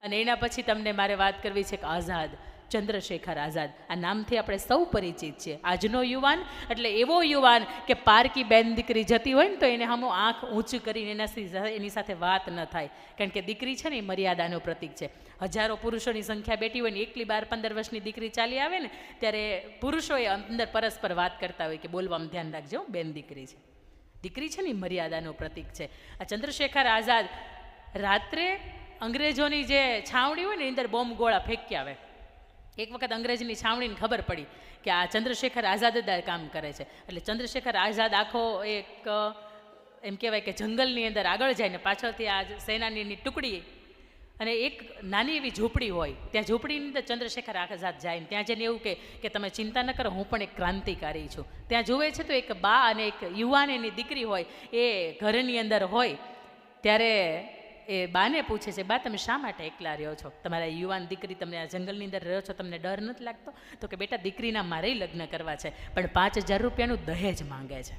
અને એના પછી તમને મારે વાત કરવી છે કે આઝાદ, ચંદ્રશેખર આઝાદ. આ નામથી આપણે સૌ પરિચિત છીએ. આજનો યુવાન એટલે એવો યુવાન કે પારકી બેન દીકરી જતી હોય ને તો એને હમો આંખ ઊંચું કરીને એની સાથે વાત ન થાય, કારણ કે દીકરી છે ને એ મર્યાદાનું પ્રતીક છે. હજારો પુરુષોની સંખ્યા બેઠી હોય ને એકલી 12-15 વર્ષની દીકરી ચાલી આવે ને ત્યારે પુરુષોએ અંદર પરસ્પર વાત કરતા હોય કે બોલવામાં ધ્યાન રાખજો, બેન દીકરી છે. દીકરી છે ને એ મર્યાદાનું પ્રતીક છે. આ ચંદ્રશેખર આઝાદ રાત્રે અંગ્રેજોની જે છાવણી હોય ને એની અંદર બોમ્બ ગોળા ફેંકી આવે. એક વખત અંગ્રેજની છાવણીને ખબર પડી કે આ ચંદ્રશેખર આઝાદ જ કામ કરે છે, એટલે ચંદ્રશેખર આઝાદ આખો એક એમ કહેવાય કે જંગલની અંદર આગળ જાય ને પાછળથી આ સેનાનીની ટુકડી અને એક નાની એવી ઝૂંપડી હોય, ત્યાં ઝૂંપડીની અંદર ચંદ્રશેખર આઝાદ જાય ને ત્યાં જઈને એવું કે તમે ચિંતા ન કરો, હું પણ એક ક્રાંતિકારી છું. ત્યાં જુએ છે તો એક બા અને એક યુવાન એની દીકરી હોય એ ઘરની અંદર હોય. ત્યારે એ બાને પૂછે છે, બા તમે શા માટે એકલા રહ્યો છો? તમારા યુવાન દીકરી તમને આ જંગલની અંદર રહ્યો છો, તમને ડર નથી લાગતો? તો કે બેટા દીકરીના મારે લગ્ન કરવા છે પણ 5000 રૂપિયાનું દહેજ માંગે છે.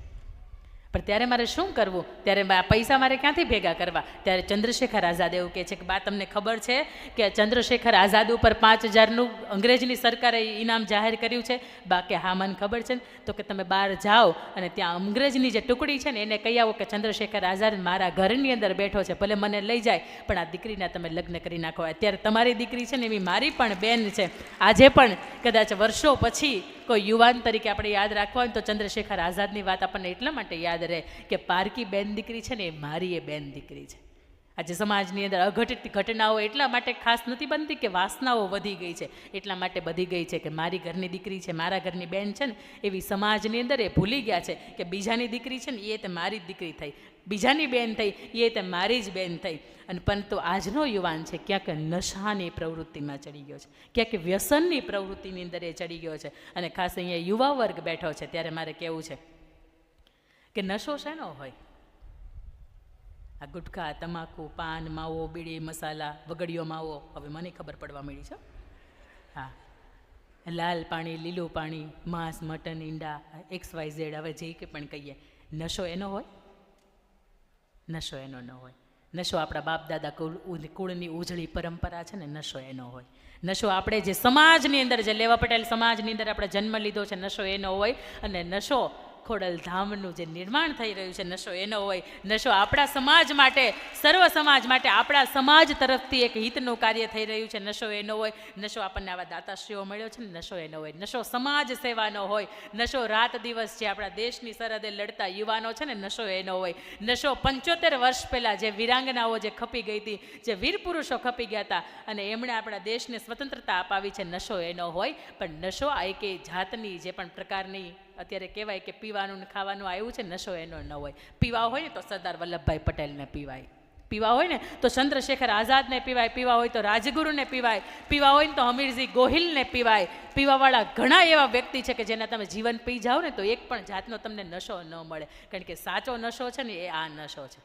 પણ ત્યારે મારે શું કરવું? ત્યારે પૈસા મારે ક્યાંથી ભેગા કરવા? ત્યારે ચંદ્રશેખર આઝાદ એવું કહે છે કે બા તમને ખબર છે કે ચંદ્રશેખર આઝાદ ઉપર 5000નું અંગ્રેજની સરકારે ઇનામ જાહેર કર્યું છે? બા કે હા મને ખબર છે. તો કે તમે બહાર જાઓ અને ત્યાં અંગ્રેજની જે ટુકડી છે ને એને કહી આવો કે ચંદ્રશેખર આઝાદ મારા ઘરની અંદર બેઠો છે, ભલે મને લઈ જાય પણ આ દીકરીના તમે લગ્ન કરી નાખો. અત્યારે તમારી દીકરી છે ને એવી મારી પણ બેન છે. આજે પણ કદાચ વર્ષો પછી કોઈ યુવાન તરીકે આપણે યાદ રાખવા હોય તો ચંદ્રશેખર આઝાદની વાત આપણને એટલા માટે યાદ રહે કે પારકી બેન દીકરી છે ને એ મારી એ બેન દીકરી છે. આજે સમાજની અંદર અઘટિત ઘટનાઓ એટલા માટે ખાસ નથી બનતી કે વાસનાઓ વધી ગઈ છે, એટલા માટે વધી ગઈ છે કે મારી ઘરની દીકરી છે, મારા ઘરની બેન છે ને એવી સમાજની અંદર એ ભૂલી ગયા છે કે બીજાની દીકરી છે ને એ તે મારી જ દીકરી થઈ, બીજાની બેન થઈ એ તે મારી જ બેન થઈ. અને પરંતુ આજનો યુવાન છે ક્યાંક નશાની પ્રવૃત્તિમાં ચડી ગયો છે, ક્યાંક વ્યસનની પ્રવૃત્તિની અંદર એ ચડી ગયો છે. અને ખાસ અહીંયા યુવા વર્ગ બેઠો છે ત્યારે મારે કહેવું છે કે નશો શેનો હોય? આ ગુટખા, તમાકુ, પાન, માવો, બીડી, મસાલા, વગડીયો માવો, હવે મને ખબર પડવા મળી છે. હા, લાલ પાણી, લીલું પાણી, માંસ, મટન, ઈંડા, XYZ, હવે જે કંઈ પણ કહીએ, નશો એનો હોય? નશો એનો ન હોય. નશો આપણા બાપ દાદા કુળની ઉજળી પરંપરા છે ને, નશો એનો હોય. નશો આપણે જે સમાજની અંદર જે લેવા પટેલ સમાજની અંદર આપણે જન્મ લીધો છે, નશો એનો હોય. અને નશો ખોડલધામનું જે નિર્માણ થઈ રહ્યું છે, નશો એનો હોય. નશો આપણા સમાજ માટે, સર્વ સમાજ માટે, આપણા સમાજ તરફથી એક હિતનું કાર્ય થઈ રહ્યું છે, નશો એનો હોય. નશો આપણને આવા દાતાશ્રીઓ મળ્યો છે ને, નશો એનો હોય. નશો સમાજ સેવાનો હોય. નશો રાત દિવસ જે આપણા દેશની સરહદે લડતા યુવાનો છે ને, નશો એનો હોય. નશો 75 વર્ષ પહેલાં જે વીરાંગનાઓ જે ખપી ગઈ હતી, જે વીર પુરુષો ખપી ગયા હતા અને એમણે આપણા દેશને સ્વતંત્રતા અપાવી છે, નશો એનો હોય. પણ નશો આ એક જાતની જે પણ પ્રકારની અત્યારે કહેવાય કે પીવાનું ને ખાવાનું આવ્યું છે, નશો એનો ન હોય. પીવા હોય ને તો સરદાર વલ્લભભાઈ પટેલને પીવાય, પીવા હોય ને તો ચંદ્રશેખર આઝાદને પીવાય, પીવા હોય તો રાજગુરુને પીવાય, પીવા હોય ને તો હમીરજી ગોહિલને પીવાય. પીવાવાળા ઘણા એવા વ્યક્તિ છે કે જેના તમે જીવન પી જાઓ ને તો એક પણ જાતનો તમને નશો ન મળે, કારણ કે સાચો નશો છે ને એ આ નશો છે.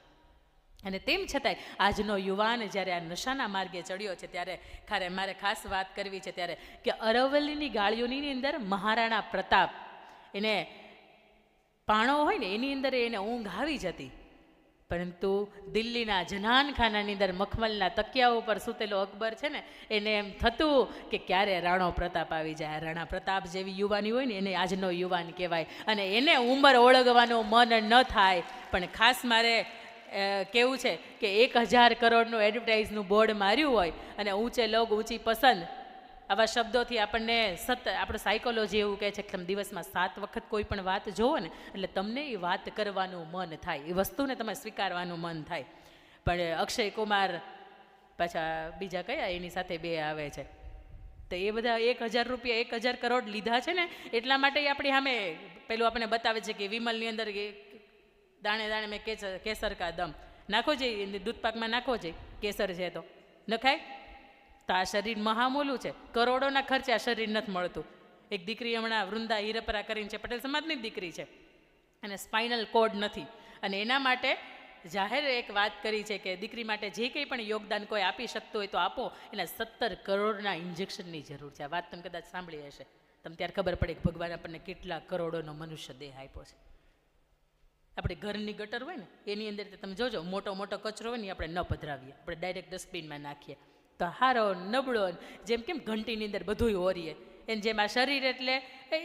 અને તેમ છતાંય આજનો યુવાન જ્યારે આ નશાના માર્ગે ચડ્યો છે ત્યારે મારે ખાસ વાત કરવી છે ત્યારે કે અરવલ્લીની ગાળીઓની અંદર મહારાણા પ્રતાપ એને પાણો હોય ને એની અંદર એને ઊંઘ આવી જતી, પરંતુ દિલ્હીના જનાનખાનાની અંદર મખમલના તકિયા ઉપર સૂતેલો અકબર છે ને એને એમ થતું કે ક્યારે રાણો પ્રતાપ આવી જાય. રાણા પ્રતાપ જેવી યુવાની હોય ને એને આજનો યુવાન કહેવાય. અને એને ઉંમર ઓળગવાનું મન ન થાય. પણ ખાસ મારે કેવું છે કે 1000 કરોડનું એડવર્ટાઇઝનું બોર્ડ માર્યું હોય અને ઊંચે લોગ ઊંચી પસંદ આવા શબ્દોથી આપણને આપણું સાયકોલોજી એવું કહે છે કે તમે દિવસમાં 7 વખત કોઈ પણ વાત જોવો ને એટલે તમને એ વાત કરવાનું મન થાય, એ વસ્તુને તમે સ્વીકારવાનું મન થાય. પણ અક્ષય કુમાર પાછા બીજા કયા એની સાથે બે આવે છે તો એ બધા 1000 રૂપિયા 1000 કરોડ લીધા છે ને એટલા માટે આપણી સામે પેલું આપણને બતાવે છે કે વિમલની અંદર દાણે દાણે મેં કેસર કા દમ નાખો જોઈએ, દૂધપાકમાં નાખો જોઈએ, કેસર છે તો નખાય. તો આ શરીર મહામૂલું છે, કરોડોના ખર્ચે આ શરીર નથી મળતું. એક દીકરી હમણાં વૃંદા હિરપરા કરીને છે, પટેલ સમાજની જ દીકરી છે અને સ્પાઇનલ કોડ નથી, અને એના માટે જાહેર એક વાત કરી છે કે દીકરી માટે જે કંઈ પણ યોગદાન કોઈ આપી શકતું હોય તો આપો. એના 17 કરોડના ઇન્જેક્શનની જરૂર છે. આ વાત તમે કદાચ સાંભળી હશે, તમને ત્યારે ખબર પડે કે ભગવાન આપણને કેટલા કરોડોનો મનુષ્ય દેહ આપ્યો છે. આપણે ઘરની ગટર હોય ને એની અંદર તમે જોજો મોટો મોટો કચરો હોય ને આપણે ન પધરાવીએ, આપણે ડાયરેક્ટ ડસ્ટબિનમાં નાખીએ. તો હારો નબળો જેમ કેમ ઘંટીની અંદર બધુંય ઓરીએ એને જેમ આ શરીર એટલે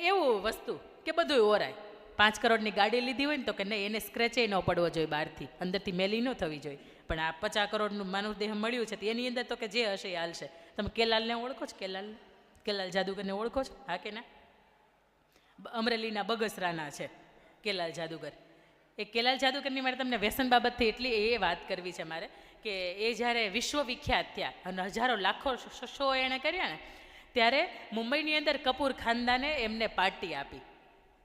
એવું વસ્તુ કે બધુંય ઓરાય. 5 કરોડની ગાડી લીધી હોય ને તો કે નહીં, એને સ્ક્રેચે ન પડવો જોઈએ બહારથી, અંદરથી મેલી ન થવી જોઈએ. પણ આ 50 કરોડનું માનવ દેહ મળ્યું છે તો એની અંદર તો કે જે હશે એ હાલશે. તમે કેલાલને ઓળખો છો? કેલાલ જાદુગરને ઓળખો છો? હા કે ના? અમરેલીના બગસરાના છે કેલાલ જાદુગર. એ કેલાલ જાદુગરની મારે તમને વ્યસન બાબતથી એટલી એ વાત કરવી છે મારે કે એ જ્યારે વિશ્વવિખ્યાત થયા અને હજારો લાખો શો એણે કર્યા ને, ત્યારે મુંબઈની અંદર કપૂર ખાનદાને એમને પાર્ટી આપી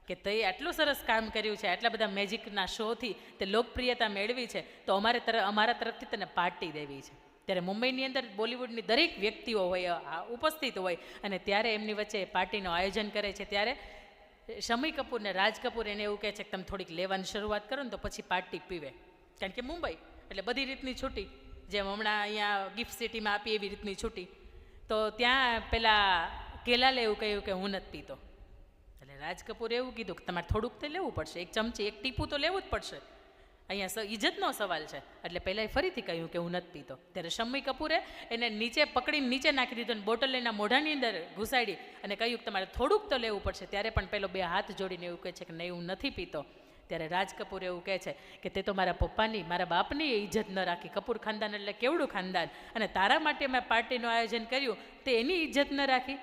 કે તે આટલું સરસ કામ કર્યું છે, આટલા બધા મેજિકના શોથી તે લોકપ્રિયતા મેળવી છે, તો અમારા તરફથી તને પાર્ટી દેવી છે. ત્યારે મુંબઈની અંદર બોલિવૂડની દરેક વ્યક્તિઓ હોય ઉપસ્થિત હોય અને ત્યારે એમની વચ્ચે પાર્ટીનું આયોજન કરે છે. ત્યારે શમી કપૂર ને રાજ કપૂર એને એવું કહે છે કે તમે થોડીક લેવાની શરૂઆત કરો ને તો પછી પાર્ટી પીવે, કારણ કે મુંબઈ એટલે બધી રીતની છૂટી, જેમ હમણાં અહીંયા ગિફ્ટ સિટીમાં આપી એવી રીતની છૂટી. તો ત્યાં પેલા કેલાલે એવું કહ્યું કે હું નથી પીતો. એટલે રાજ કપૂરે એવું કીધું કે તમારે થોડુંક તો લેવું પડશે, એક ચમચી એક ટીપું તો લેવું જ પડશે, અહીંયા ઇજ્જતનો સવાલ છે. એટલે પહેલાં ફરીથી કહ્યું કે હું નથી પીતો. ત્યારે શમ્મી કપૂરે એને નીચે પકડીને નીચે નાખી દીધો અને બોટલ એના મોઢાની અંદર ઘુસાડી અને કહ્યું કે તમારે થોડુંક તો લેવું પડશે. ત્યારે પણ પેલો 2 હાથ જોડીને એવું કહે છે કે નહીં, હું નથી પીતો. ત્યારે રાજ કપૂર એવું કહે છે કે તે તો મારા પપ્પાની, મારા બાપની ઇજ્જત ન રાખી. કપૂર ખાનદાન એટલે કેવડું ખાનદાન, અને તારા માટે મેં પાર્ટીનું આયોજન કર્યું તે એની ઇજ્જત ન રાખી.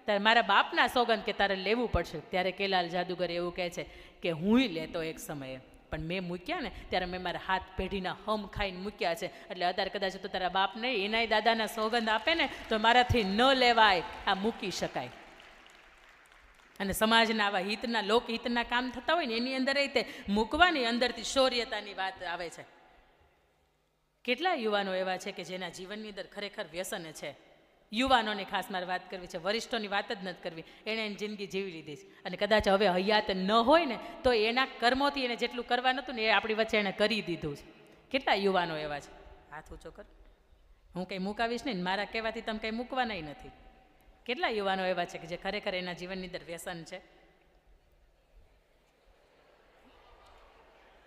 ત્યારે મારા બાપના સોગંદ કે તારે લેવું પડશે. ત્યારે કેલાલ જાદુગર એવું કહે છે કે હુંય લેતો એક સમયે, પણ મેં મૂક્યા ને ત્યારે મેં મારા હાથ પેઢીના હમ ખાઈને મૂક્યા છે. એટલે અત્યારે કદાચ તો તારા બાપ નહીં, એનાય દાદાના સોગંદ આપે ને તો મારાથી ન લેવાય, આ મૂકી શકાય. અને સમાજના આવા હિતના લોકહિતના કામ થતા હોય ને એની અંદર તે મૂકવાની અંદરથી શૌર્યતાની વાત આવે છે. કેટલા યુવાનો એવા છે કે જેના જીવનની અંદર ખરેખર વ્યસન છે. યુવાનોની ખાસ મારે વાત કરવી છે, વરિષ્ઠોની વાત જ નથી કરવી. એણે એની જિંદગી જીવી લીધી છે અને કદાચ હવે હયાત ન હોય ને તો એના કર્મોથી એને જેટલું કરવા નહોતું ને એ આપણી વચ્ચે એણે કરી દીધું છે. કેટલા યુવાનો એવા છે? હાથ ઊંચો કર. હું કંઈ મૂકાવીશ નહીં, મારા કહેવાથી તમે કંઈ મૂકવાના નથી. કેટલા યુવાનો એવા છે કે જે ખરેખર એના જીવનની અંદર વ્યસન છે?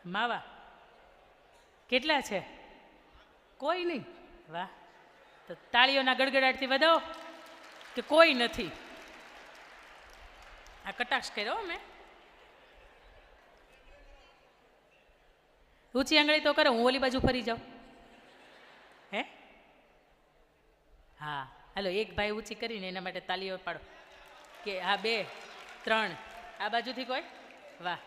માવા કેટલા છે? કોઈ નહીં. વાહ, તો તાળીઓના ગડગડાટથી વધાવો કે કોઈ નથી? આ કટાક્ષ કર્યો મેં. ઊંચી આંગળી તો કરો, હું ઓલી બાજુ ફરી જાઉં. હે હા, હાલો એક ભાઈ ઊંચી કરીને એના માટે તાળીઓ પાડો કે હા 2 3 આ બાજુથી કોઈ. વાહ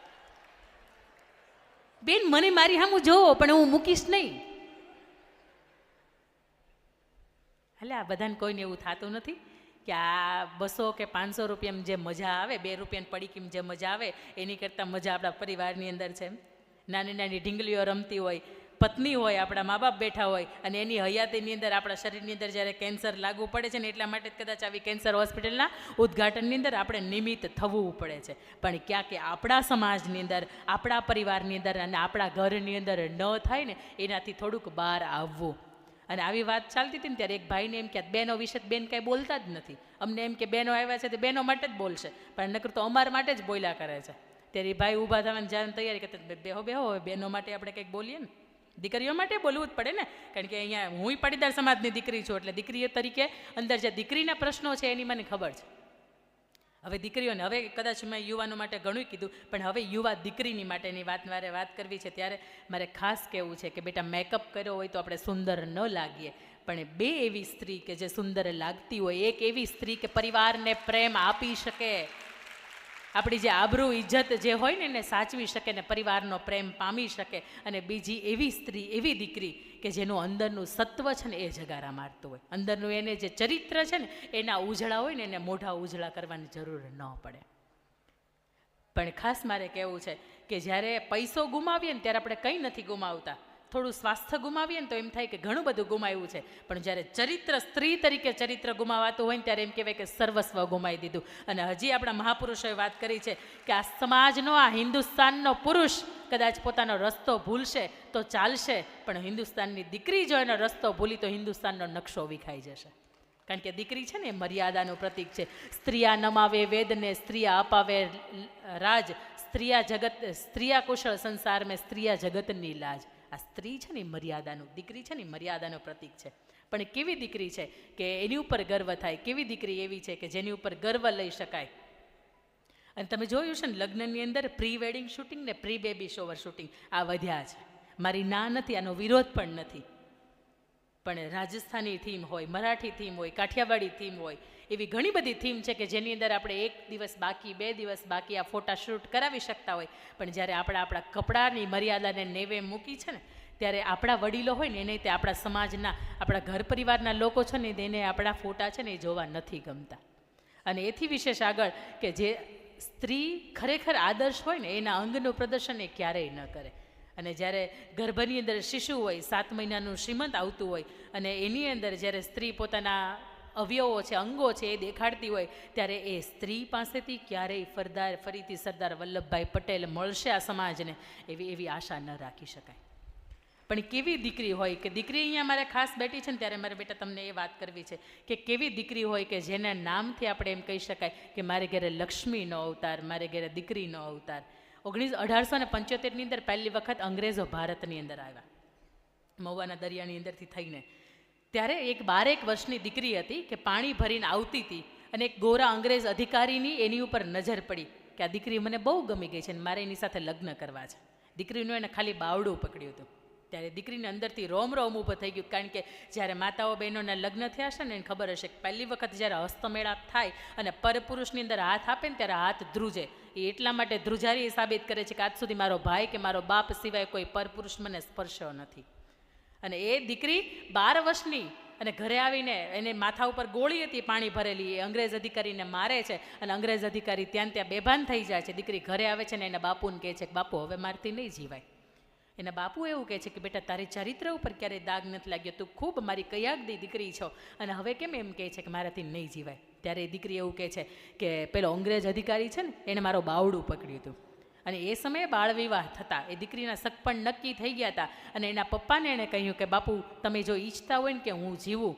બેન, મને મારી સામું જોવો પણ હું મૂકીશ નહીં. એટલે આ બધાને કોઈને એવું થતું નથી કે આ 200 કે 500 રૂપિયામાં જે મજા આવે, 2 રૂપિયાની પડીકીમાં જે મજા આવે એની કરતાં મજા આપણા પરિવારની અંદર છે. નાની નાની ઢીંગલીઓ રમતી હોય, પત્ની હોય, આપણા મા બાપ બેઠા હોય અને એની હયાતીની અંદર આપણા શરીરની અંદર જ્યારે કેન્સર લાગુ પડે છે ને એટલા માટે જ કદાચ આવી કેન્સર હોસ્પિટલના ઉદ્ઘાટનની અંદર આપણે નિમિત્ત થવું પડે છે. પણ ક્યાં કે આપણા સમાજની અંદર, આપણા પરિવારની અંદર અને આપણા ઘરની અંદર ન થાય ને એનાથી થોડુંક બહાર આવવું. અને આવી વાત ચાલતી હતી ને ત્યારે એક ભાઈને એમ કે બહેનો વિશે બેન કાંઈ બોલતા જ નથી. અમને એમ કે બહેનો આવ્યા છે તો બહેનો માટે જ બોલશે, પણ નકર તો અમારા માટે જ બોલ્યા કરે છે. ત્યારે ભાઈ ઊભા થવાની જ્યારે તૈયારી કરતા, બેહો બેહો, બહેનો માટે આપણે કંઈક બોલીએ ને. દીકરીઓ માટે બોલવું જ પડે ને, કારણ કે અહીંયા હું પાટીદાર સમાજની દીકરી છું, એટલે દીકરીઓ તરીકે અંદર જે દીકરીના પ્રશ્નો છે એની મને ખબર છે. હવે દીકરીઓને, હવે કદાચ મેં યુવાનો માટે ઘણું કીધું, પણ હવે યુવા દીકરીની માટેની મારે વાત કરવી છે. ત્યારે મારે ખાસ કહેવું છે કે બેટા, મેકઅપ કર્યો હોય તો આપણે સુંદર ન લાગીએ, પણ 2 એવી સ્ત્રી કે જે સુંદર લાગતી હોય, એક એવી સ્ત્રી કે પરિવારને પ્રેમ આપી શકે, આપણી જે આબરૂ ઇજ્જત જે હોય ને એને સાચવી શકે ને પરિવારનો પ્રેમ પામી શકે, અને બીજી એવી સ્ત્રી, એવી દીકરી કે જેનું અંદરનું સત્વ છે ને એ જગારા મારતું હોય, અંદરનું એને જે ચરિત્ર છે ને એના ઉજળા હોય ને એને મોઢા ઉજળા કરવાની જરૂર ન પડે. પણ ખાસ મારે કહેવું છે કે જ્યારે પૈસો ગુમાવીએ ને ત્યારે આપણે કંઈ નથી ગુમાવતા. થોડું સ્વાસ્થ્ય ગુમાવીએ ને તો એમ થાય કે ઘણું બધું ગુમાવ્યું છે, પણ જ્યારે ચરિત્ર, સ્ત્રી તરીકે ચરિત્ર ગુમાવાતું હોય ને ત્યારે એમ કહેવાય કે સર્વસ્વ ગુમાવી દીધું. અને હજી આપણા મહાપુરુષોએ વાત કરી છે કે આ સમાજનો, આ હિન્દુસ્તાનનો પુરુષ કદાચ પોતાનો રસ્તો ભૂલશે તો ચાલશે, પણ હિન્દુસ્તાનની દીકરી જો એનો રસ્તો ભૂલી તો હિન્દુસ્તાનનો નકશો વિખાઈ જશે. કારણ કે દીકરી છે ને એ મર્યાદાનું પ્રતીક છે. સ્ત્રીયા નમાવે વેદને, સ્ત્રીયા અપાવે રાજ, સ્ત્રીયા કુશળ સંસાર મેં, સ્ત્રીયા જગતની લાજ. આ સ્ત્રી છે ને મર્યાદાનું, દીકરી છે ને મર્યાદાનું પ્રતીક છે. પણ કેવી દીકરી છે કે એની ઉપર ગર્વ થાય, કેવી દીકરી એવી છે કે જેની ઉપર ગર્વ લઈ શકાય. અને તમે જોયું છે ને લગ્નની અંદર પ્રી વેડિંગ શૂટિંગ ને પ્રી બેબી શોવર શૂટિંગ આ વધ્યા છે. મારી ના નથી, આનો વિરોધ પણ નથી, પણ રાજસ્થાની થીમ હોય, મરાઠી થીમ હોય, કાઠિયાવાડી થીમ હોય, એવી ઘણી બધી થીમ છે કે જેની અંદર આપણે 1 દિવસ બાકી 2 દિવસ બાકી આ ફોટા શૂટ કરાવી શકતા હોય. પણ જ્યારે આપણા કપડાની મર્યાદાને નેવે મૂકી છે ને ત્યારે આપણા વડીલો હોય ને એને તે આપણા સમાજના આપણા ઘર પરિવારના લોકો છે ને એને આપણા ફોટા છે ને એ જોવા નથી ગમતા. અને એથી વિશેષ આગળ કે જે સ્ત્રી ખરેખર આદર્શ હોય ને એના અંગનું પ્રદર્શન એ ક્યારેય ન કરે. અને જ્યારે ગર્ભની અંદર શિશુ હોય, 7 મહિનાનું શ્રીમંત આવતું હોય અને એની અંદર જ્યારે સ્ત્રી પોતાના અવયવો છે, અંગો છે એ દેખાડતી હોય ત્યારે એ સ્ત્રી પાસેથી ક્યારેય ફરીથી સરદાર વલ્લભભાઈ પટેલ મળશે આ સમાજને એવી આશા ન રાખી શકાય. પણ કેવી દીકરી હોય કે દીકરી અહીંયા મારે ખાસ બેઠી છે ને ત્યારે મારે બેટા તમને એ વાત કરવી છે કે કેવી દીકરી હોય કે જેના નામથી આપણે એમ કહી શકાય કે મારે ઘરે લક્ષ્મીનો અવતાર, મારે ઘરે દીકરીનો અવતાર. 1875ની અંદર પહેલી વખત અંગ્રેજો ભારતની અંદર આવ્યા, મહુવાના દરિયાની અંદરથી થઈને. ત્યારે એક 12 વર્ષની દીકરી હતી કે પાણી ભરીને આવતી હતી અને એક ગોરા અંગ્રેજ અધિકારીની એની ઉપર નજર પડી કે આ દીકરી મને બહુ ગમી ગઈ છે અને મારે એની સાથે લગ્ન કરવા છે. દીકરીનું એને ખાલી બાવડું પકડ્યું હતું. ત્યારે દીકરીને અંદરથી રોમ ઊભો થઈ ગયું, કારણ કે જ્યારે માતાઓ બહેનોના લગ્ન થયા છે ને એને ખબર હશે કે પહેલી વખત જ્યારે હસ્તમેળાપ થાય અને પરપુરુષની અંદર હાથ આપે ને ત્યારે હાથ ધ્રુજે. એ એટલા માટે ધ્રુજારી એ સાબિત કરે છે કે આજ સુધી મારો ભાઈ કે મારો બાપ સિવાય કોઈ પરપુરુષ મને સ્પર્શ્યો નથી. અને એ દીકરી 12 વર્ષની અને ઘરે આવીને એને માથા ઉપર ગોળી હતી પાણી ભરેલી, એ અંગ્રેજ અધિકારીને મારે છે અને અંગ્રેજ અધિકારી ત્યાં બેભાન થઈ જાય છે. દીકરી ઘરે આવે છે ને એના બાપુને કહે છે કે બાપુ હવે મારથી નહીં જીવાય. એના બાપુ એવું કહે છે કે બેટા તારી ચારિત્ર ઉપર ક્યારેય દાગ નથી લાગ્યો, તું ખૂબ મારી કયાગદી દીકરી છો અને હવે કેમ એમ કહે છે કે મારાથી નહીં જીવાય. ત્યારે એ દીકરી એવું કહે છે કે પેલો અંગ્રેજ અધિકારી છે ને એને મારો બાવડું પકડ્યું હતું. અને એ સમયે બાળ વિવાહ થતા એ દીકરીના સગપણ નક્કી થઈ ગયા હતા અને એના પપ્પાને એણે કહ્યું કે બાપુ તમે જો ઈચ્છતા હોય ને કે હું જીવું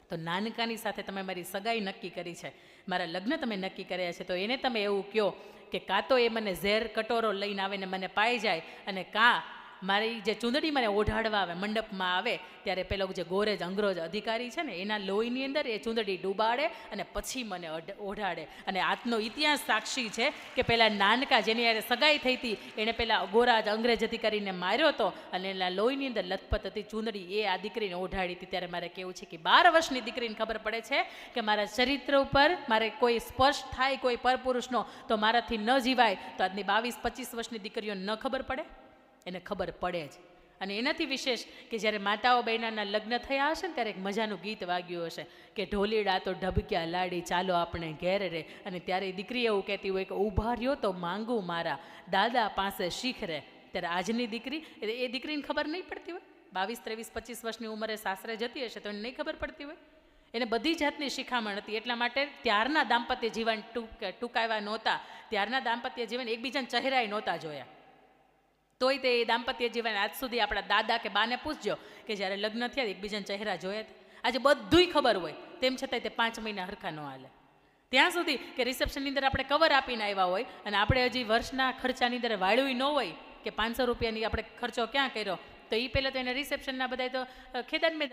તો નાનકાની સાથે તમે મારી સગાઈ નક્કી કરી છે, મારા લગ્ન તમે નક્કી કર્યા છે, તો એને તમે એવું કહો કે કાં તો એ મને ઝેર કટોરો લઈને આવે ને મને પાઈ જાય અને કાં મારી જે ચૂંદડી મને ઓઢાડવા આવે મંડપમાં આવે ત્યારે પેલો જે ગોરેજ અંગ્રેજ અધિકારી છે ને એના લોહીની અંદર એ ચૂંદડી ડૂબાડે અને પછી મને ઓઢાડે. અને આજનો ઇતિહાસ સાક્ષી છે કે પેલા નાનકા જેની યારે સગાઈ થઈ હતી એણે પેલા ગોરા અંગ્રેજ અધિકારીને માર્યો હતો અને એના લોહીની અંદર લથપથ હતી ચૂંદડી, એ આ દીકરીને ઓઢાડી હતી. ત્યારે મારે કેવું છે કે 12 વર્ષની દીકરીને ખબર પડે છે કે મારા ચરિત્ર ઉપર મારે કોઈ સ્પર્શ થાય કોઈ પરપુરુષનો તો મારાથી ન જીવાય. તો આજની 22-25 વર્ષની દીકરીઓને ન ખબર પડે? એને ખબર પડે જ. અને એનાથી વિશેષ કે જ્યારે માતાઓ બહેનાના લગ્ન થયા હશે ને ત્યારે એક મજાનું ગીત વાગ્યું હશે કે ઢોલીડા તો ઢબક્યા લાડી ચાલો આપણે ઘેર રે. અને ત્યારે દીકરી એવું કહેતી હોય કે ઊભા રહ્યો તો માંગુ મારા દાદા પાસે શીખ રે. ત્યારે આજની દીકરી એ દીકરીને ખબર નહીં પડતી હોય, 22, 23, 25 વર્ષની ઉંમરે સાસરે જતી હશે તો એને નહીં ખબર પડતી હોય. એને બધી જાતની શિખામણ હતી. એટલા માટે ત્યારના દાંપત્ય જીવન ટૂંકાવ્યા નહોતા, ત્યારના દાંપત્ય જીવન એકબીજાને ચહેરાય નહોતા જોયા. તોય તે દાંપત્ય જીવન આજ સુધી આપણા દાદા કે બાને પૂછજો કે જ્યારે લગ્ન થયા એકબીજાના ચહેરા જોયા. આજે બધુંય ખબર હોય તેમ છતાંય તે 5 મહિના હરખા ન હાલે. ત્યાં સુધી કે રિસેપ્શનની અંદર આપણે કવર આપીને આવ્યા હોય અને આપણે હજી વર્ષના ખર્ચાની અંદર વાળ્યું ન હોય કે 500 રૂપિયાની આપણે ખર્ચો ક્યાં કર્યો, તો એ પહેલાં તો એને રિસેપ્શનના બધા તો ખેદાન મેદાન